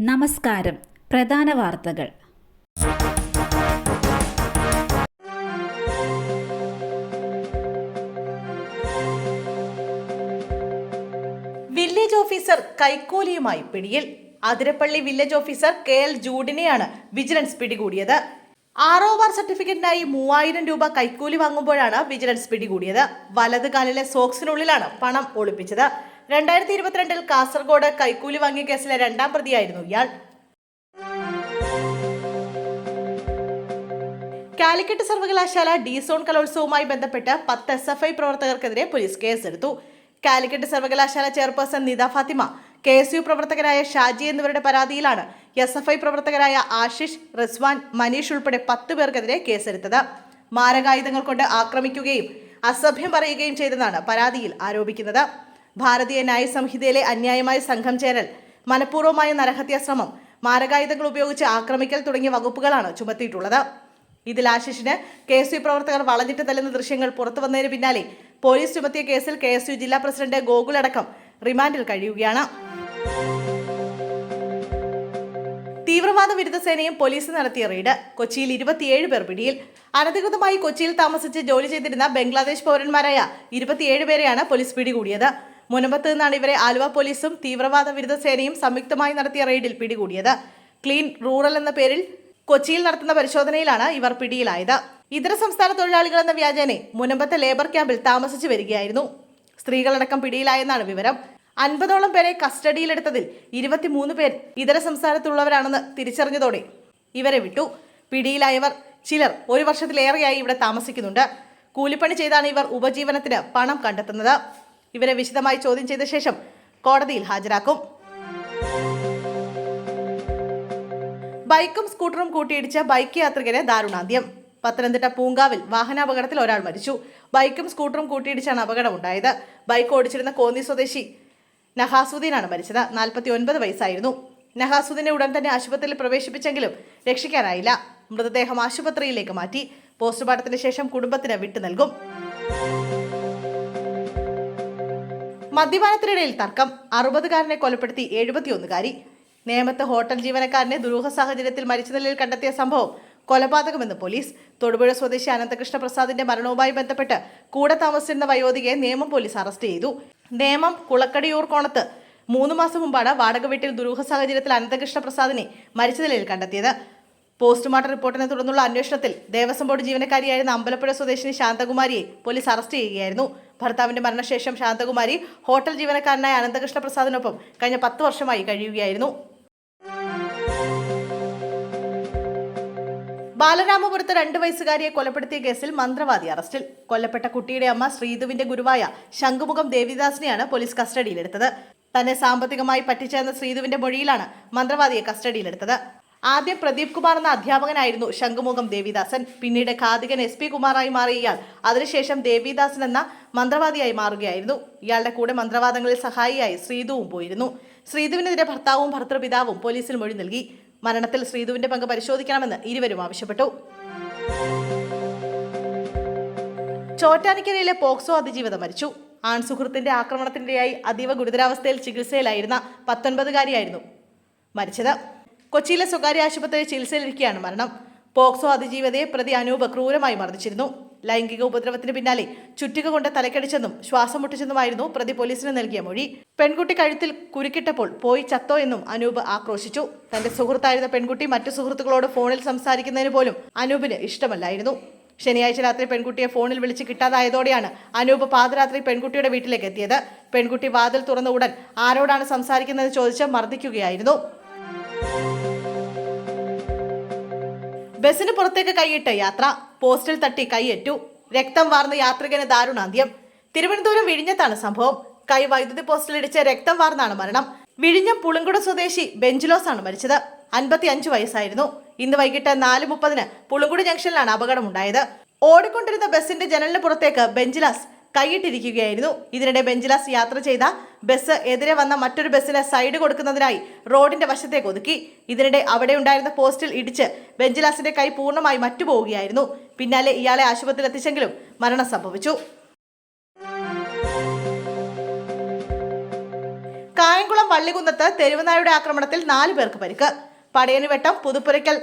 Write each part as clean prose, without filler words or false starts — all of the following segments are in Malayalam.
നമസ്കാരം. പ്രധാന വാർത്തകൾ. വില്ലേജ് ഓഫീസർ കൈക്കൂലിയുമായി പിടിയിൽ. അതിരപ്പള്ളി വില്ലേജ് ഓഫീസർ KL ജൂഡിനെയാണ് വിജിലൻസ് പിടികൂടിയത്. ROR സർട്ടിഫിക്കറ്റിനായി 3000 രൂപ കൈക്കൂലി വാങ്ങുമ്പോഴാണ് വിജിലൻസ് പിടികൂടിയത്. വലത് കാലിലെ സോക്സിനുള്ളിലാണ് പണം ഒളിപ്പിച്ചത്. 2022 കാസർഗോഡ് കൈക്കൂലി വാങ്ങിയ കേസിലെ രണ്ടാം പ്രതിയായിരുന്നു ഇയാൾ. കാലിക്കറ്റ് സർവകലാശാല D-സോൺ കലോത്സവവുമായി ബന്ധപ്പെട്ട് 10 SFI പ്രവർത്തകർക്കെതിരെ പോലീസ് കേസെടുത്തു. കാലിക്കറ്റ് സർവകലാശാല ചെയർപേഴ്സൺ നിത ഫാത്തിമ, KSU പ്രവർത്തകരായ ഷാജി എന്നിവരുടെ പരാതിയിലാണ് SFI പ്രവർത്തകരായ ആശിഷ്, റിസ്വാൻ, മനീഷ് ഉൾപ്പെടെ 10 പേർക്കെതിരെ കേസെടുത്തത്. മാരകായുധങ്ങൾ കൊണ്ട് ആക്രമിക്കുകയും അസഭ്യം പറയുകയും ചെയ്തെന്നാണ് പരാതിയിൽ ആരോപിക്കുന്നത്. ഭാരതീയ ന്യായ സംഹിതയിലെ അന്യായമായ സംഘം ചേരൽ, മനഃപൂർവ്വമായ നരഹത്യാ ശ്രമം, മാരകായുധങ്ങൾ ഉപയോഗിച്ച് ആക്രമിക്കൽ തുടങ്ങിയ വകുപ്പുകളാണ് ചുമത്തിയിട്ടുള്ളത്. ഇതിൽ ആശിഷിന് KSU പ്രവർത്തകർ വളഞ്ഞിട്ട് തല്ലുന്ന ദൃശ്യങ്ങൾ പുറത്തു വന്നതിന് പിന്നാലെ പോലീസ് ചുമത്തിയ കേസിൽ KSU ജില്ലാ പ്രസിഡന്റ് ഗോകുൽ അടക്കം റിമാൻഡിൽ കഴിയുകയാണ്. തീവ്രവാദ വിരുദ്ധ സേനയും പോലീസ് നടത്തിയ റെയ്ഡ്. കൊച്ചിയിൽ 27 പേർ പിടിയിൽ. അനധികൃതമായി കൊച്ചിയിൽ താമസിച്ച് ജോലി ചെയ്തിരുന്ന ബംഗ്ലാദേശ് പൗരന്മാരായ 27 പേരെയാണ് പോലീസ് പിടികൂടിയത്. മുനമ്പത്ത് നിന്നാണ് ഇവരെ ആലുവ പോലീസും തീവ്രവാദ വിരുദ്ധ സേനയും സംയുക്തമായി നടത്തിയ റെയ്ഡിൽ പിടികൂടിയത്. ക്ലീൻ റൂറൽ എന്ന പേരിൽ കൊച്ചിയിൽ നടത്തുന്ന പരിശോധനയിലാണ് ഇവർ പിടിയിലായത്. ഇതര സംസ്ഥാന തൊഴിലാളികൾ എന്ന വ്യാജേനെ മുനമ്പത്തെ ലേബർ ക്യാമ്പിൽ താമസിച്ചു വരികയായിരുന്നു. സ്ത്രീകളടക്കം പിടിയിലായെന്നാണ് വിവരം. 50ഓളം പേരെ കസ്റ്റഡിയിലെടുത്തതിൽ 23 പേർ ഇതര സംസ്ഥാനത്തുള്ളവരാണെന്ന് തിരിച്ചറിഞ്ഞതോടെ ഇവരെ വിട്ടു. പിടിയിലായവർ ചിലർ 1 വർഷത്തിലേറെയായി ഇവിടെ താമസിക്കുന്നുണ്ട്. കൂലിപ്പണി ചെയ്താണ് ഇവർ ഉപജീവനത്തിന് പണം കണ്ടെത്തുന്നത്. ഇവരെ വിശദമായി ചോദ്യം ചെയ്ത ശേഷം കോടതിയിൽ ഹാജരാക്കും. ബൈക്കും സ്കൂട്ടറും കൂട്ടിയിടിച്ച ബൈക്ക് യാത്രികന് ദാരുണാന്ത്യം. പത്തനംതിട്ട പൂങ്കാവിൽ വാഹനാപകടത്തിൽ ഒരാൾ മരിച്ചു. ബൈക്കും സ്കൂട്ടറും കൂട്ടിയിടിച്ചാണ് അപകടമുണ്ടായത്. ബൈക്ക് ഓടിച്ചിരുന്ന കോന്നി സ്വദേശി നഹാസുദ്ദീനാണ് മരിച്ചത്. 49 വയസ്സായിരുന്നു. നഹാസുദ്ദീനെ ഉടൻ തന്നെ ആശുപത്രിയിൽ പ്രവേശിപ്പിച്ചെങ്കിലും രക്ഷിക്കാനായില്ല. മൃതദേഹം ആശുപത്രിയിലേക്ക് മാറ്റി. പോസ്റ്റ്മോർട്ടത്തിന് ശേഷം കുടുംബത്തിന് വിട്ടു നൽകും. മദ്യപാനത്തിനിടയിൽ തർക്കം. 60കാരനെ കൊലപ്പെടുത്തി 71കാരി. നേമത്ത് ഹോട്ടൽ ജീവനക്കാരനെ ദുരൂഹ സാഹചര്യത്തിൽ മരിച്ച നിലയിൽ കണ്ടെത്തിയ സംഭവം കൊലപാതകമെന്ന് പോലീസ്. തൊടുപുഴ സ്വദേശി അനന്തകൃഷ്ണ പ്രസാദിന്റെ മരണവുമായി ബന്ധപ്പെട്ട് കൂടെ താമസിച്ചിരുന്ന വയോധികയെ നേമം പോലീസ് അറസ്റ്റ് ചെയ്തു. നേമം കുളക്കടിയൂർ കോണത്ത് 3 മാസം മുമ്പാണ് വാടക വീട്ടിൽ ദുരൂഹ സാഹചര്യത്തിൽ അനന്തകൃഷ്ണ പ്രസാദിനെ മരിച്ച നിലയിൽ കണ്ടെത്തിയത്. പോസ്റ്റ്മോർട്ടം റിപ്പോർട്ടിനെ തുടർന്നുള്ള അന്വേഷണത്തിൽ ദേവസ്വം ബോർഡ് ജീവനക്കാരിയായിരുന്ന അമ്പലപ്പുഴ സ്വദേശിനി ശാന്തകുമാരിയെ പോലീസ് അറസ്റ്റ് ചെയ്യുകയായിരുന്നു. ഭർത്താവിന്റെ മരണശേഷം ശാന്തകുമാരി ഹോട്ടൽ ജീവനക്കാരനായ അനന്തകൃഷ്ണ പ്രസാദിനൊപ്പം കഴിഞ്ഞ 10 വർഷമായി കഴിയുകയായിരുന്നു. ബാലരാമപുരത്ത് 2 വയസ്സുകാരിയെ കൊലപ്പെടുത്തിയ കേസിൽ മന്ത്രവാദി അറസ്റ്റിൽ. കൊല്ലപ്പെട്ട കുട്ടിയുടെ അമ്മ ശ്രീധുവിന്റെ ഗുരുവായ ശംഖുമുഖം ദേവിദാസിനെയാണ് പോലീസ് കസ്റ്റഡിയിലെടുത്തത്. തന്നെ സാമ്പത്തികമായി പറ്റിച്ചെന്ന ശ്രീധുവിന്റെ മൊഴിയിലാണ് മന്ത്രവാദിയെ കസ്റ്റഡിയിലെടുത്തത്. ആദ്യം പ്രദീപ് കുമാർ എന്ന അധ്യാപകനായിരുന്നു ശംഖുമുഖം ദേവിദാസൻ. പിന്നീട് ഖാദികൻ SP കുമാറായി മാറിയ ഇയാൾ അതിനുശേഷം ദേവിദാസൻ എന്ന മന്ത്രവാദിയായി മാറുകയായിരുന്നു. ഇയാളുടെ കൂടെ മന്ത്രവാദങ്ങളിൽ സഹായിയായി ശ്രീധുവും പോയിരുന്നു. ശ്രീധുവിനെതിരെ ഭർത്താവും ഭർത്തൃപിതാവും പോലീസിൽ മൊഴി നൽകി. മരണത്തിൽ ശ്രീധുവിന്റെ പങ്ക് പരിശോധിക്കണമെന്ന് ഇരുവരും ആവശ്യപ്പെട്ടു. ചോറ്റാനിക്കരയിലെ പോക്സോ അതിജീവിത മരിച്ചു. ആൺസുഹൃത്തിന്റെ ആക്രമണത്തിനിടെയായി അതീവ ഗുരുതരാവസ്ഥയിൽ ചികിത്സയിലായിരുന്ന 19കാരിയായിരുന്നു മരിച്ചത്. കൊച്ചിയിലെ സ്വകാര്യ ആശുപത്രിയിൽ ചികിത്സയിലിരിക്കെയാണ് മരണം. പോക്സോ അതിജീവിതയെ പ്രതി അനൂപ് ക്രൂരമായി മർദ്ദിച്ചിരുന്നു. ലൈംഗിക ഉപദ്രവത്തിന് പിന്നാലെ ചുറ്റിക കൊണ്ട് തലക്കടിച്ചെന്നും ശ്വാസം മുട്ടിച്ചെന്നുമായിരുന്നു പ്രതി പോലീസിന് നൽകിയ മൊഴി. പെൺകുട്ടി കഴുത്തിൽ കുരുക്കിട്ടപ്പോൾ പോയി ചത്തോ എന്നും അനൂപ് ആക്രോശിച്ചു. തന്റെ സുഹൃത്തായിരുന്ന പെൺകുട്ടി മറ്റു സുഹൃത്തുക്കളോട് ഫോണിൽ സംസാരിക്കുന്നതിന് പോലും അനൂപിന് ഇഷ്ടമല്ലായിരുന്നു. ശനിയാഴ്ച രാത്രി പെൺകുട്ടിയെ ഫോണിൽ വിളിച്ച് കിട്ടാതായതോടെയാണ് അനൂപ് പാതിരാത്രി പെൺകുട്ടിയുടെ വീട്ടിലേക്ക് എത്തിയത്. പെൺകുട്ടി വാതിൽ തുറന്ന ഉടൻ ആരോടാണ് സംസാരിക്കുന്നത് ചോദിച്ച് മർദ്ദിക്കുകയായിരുന്നു. ബസിന് പുറത്തേക്ക് കൈയിട്ട് യാത്ര. പോസ്റ്റിൽ തട്ടി കൈയേറ്റു. രക്തം വാർന്ന യാത്രികന് ദാരുണാന്ത്യം. തിരുവനന്തപുരം വിഴിഞ്ഞത്താണ് സംഭവം. കൈ വൈദ്യുതി പോസ്റ്റിലിടിച്ച് രക്തം വാർന്നാണ് മരണം. വിഴിഞ്ഞം പുളുങ്കുട സ്വദേശി ബെഞ്ചിലോസ് ആണ് മരിച്ചത്. 55 വയസ്സായിരുന്നു. ഇന്ന് വൈകിട്ട് 4:30 പുളുങ്കുടി ജംഗ്ഷനിലാണ് അപകടമുണ്ടായത്. ഓടിക്കൊണ്ടിരുന്ന ബസിന്റെ ജനലിന് പുറത്തേക്ക് ബെഞ്ചിലാസ് കൈയിട്ടിരിക്കുകയായിരുന്നു. ഇതിനിടെ ബെഞ്ചിലാസ് യാത്ര ചെയ്ത ബസ് എതിരെ വന്ന മറ്റൊരു ബസ്സിന് സൈഡ് കൊടുക്കുന്നതിനായി റോഡിന്റെ വശത്തേക്ക് ഒതുക്കി. ഇതിനിടെ അവിടെ ഉണ്ടായിരുന്ന പോസ്റ്റിൽ ഇടിച്ച് ബെഞ്ചിലാസിന്റെ കൈ പൂർണ്ണമായി മറ്റുപോവുകയായിരുന്നു. പിന്നാലെ ഇയാളെ ആശുപത്രിയിൽ എത്തിച്ചെങ്കിലും മരണം സംഭവിച്ചു. കായംകുളം വള്ളികുന്നത്ത് തെരുവുനായുടെ ആക്രമണത്തിൽ 4 പേർക്ക് പരിക്ക്. പടയനുവട്ടം പുതുപ്പുരയ്ക്കൽ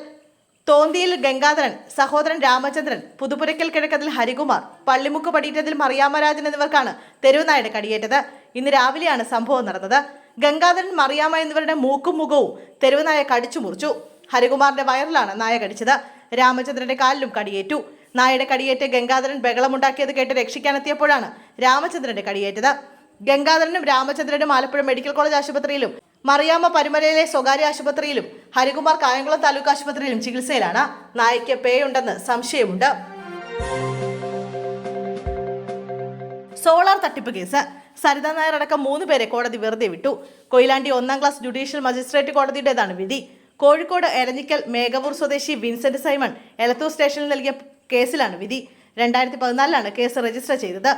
തോന്തിയിൽ ഗംഗാധരൻ, സഹോദരൻ രാമചന്ദ്രൻ, പുതുപ്പുരയ്ക്കൽ കിഴക്കതിൽ ഹരികുമാർ, പള്ളിമുക്ക് പടിയിട്ടതിൽ മറിയാമ്മരാജൻ എന്നിവർക്കാണ് തെരുവുനായുടെ കടിയേറ്റത്. ഇന്ന് രാവിലെയാണ് സംഭവം നടന്നത്. ഗംഗാധരൻ, മറിയാമ്മ എന്നിവരുടെ മൂക്കും മുഖവും തെരുവുനായ കടിച്ചു മുറിച്ചു. ഹരികുമാറിന്റെ വയറിലാണ് നായ കടിച്ചത്. രാമചന്ദ്രന്റെ കാലിലും കടിയേറ്റു. നായയുടെ കടിയേറ്റ് ഗംഗാധരൻ ബഹളമുണ്ടാക്കിയത് കേട്ട് രക്ഷിക്കാനെത്തിയപ്പോഴാണ് രാമചന്ദ്രന്റെ കടിയേറ്റത്. ഗംഗാധരനും രാമചന്ദ്രനും ആലപ്പുഴ മെഡിക്കൽ കോളേജ് ആശുപത്രിയിലും മറിയാമ്മ പരുമലയിലെ സ്വകാര്യ ആശുപത്രിയിലും ഹരികുമാർ കായംകുളം താലൂക്ക് ആശുപത്രിയിലും ചികിത്സയിലാണ്. നായയ്ക്ക് പേയുണ്ടെന്ന് സംശയമുണ്ട്. സോളാർ തട്ടിപ്പ് കേസ്. സരിത നായർ അടക്കം 3 പേരെ കോടതി വെറുതെ വിട്ടു. കൊയിലാണ്ടി 1ാം ക്ലാസ് ജുഡീഷ്യൽ മജിസ്ട്രേറ്റ് കോടതിയുടേതാണ് വിധി. കോഴിക്കോട് എരഞ്ഞിക്കൽ മേഘവൂർ സ്വദേശി വിൻസെന്റ് സൈമൺ എലത്തൂർ സ്റ്റേഷനിൽ നൽകിയ കേസിലാണ് വിധി. 2014 കേസ് രജിസ്റ്റർ ചെയ്തത്.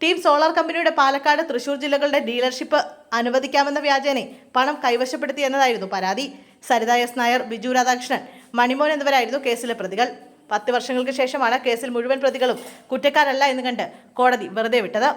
ടീം സോളാർ കമ്പനിയുടെ പാലക്കാട്, തൃശൂർ ജില്ലകളുടെ ഡീലർഷിപ്പ് അനുവദിക്കാമെന്ന വ്യാജേനെ പണം കൈവശപ്പെടുത്തി എന്നതായിരുന്നു പരാതി. സരിത എസ് നായർ, ബിജു രാധാകൃഷ്ണൻ, മണിമോൻ എന്നിവരായിരുന്നു കേസിലെ പ്രതികൾ. 10 വർഷങ്ങൾക്ക് ശേഷമാണ് കേസിൽ മുഴുവൻ പ്രതികളും കുറ്റക്കാരല്ല എന്ന് കണ്ട് കോടതി വെറുതെ വിട്ടത്.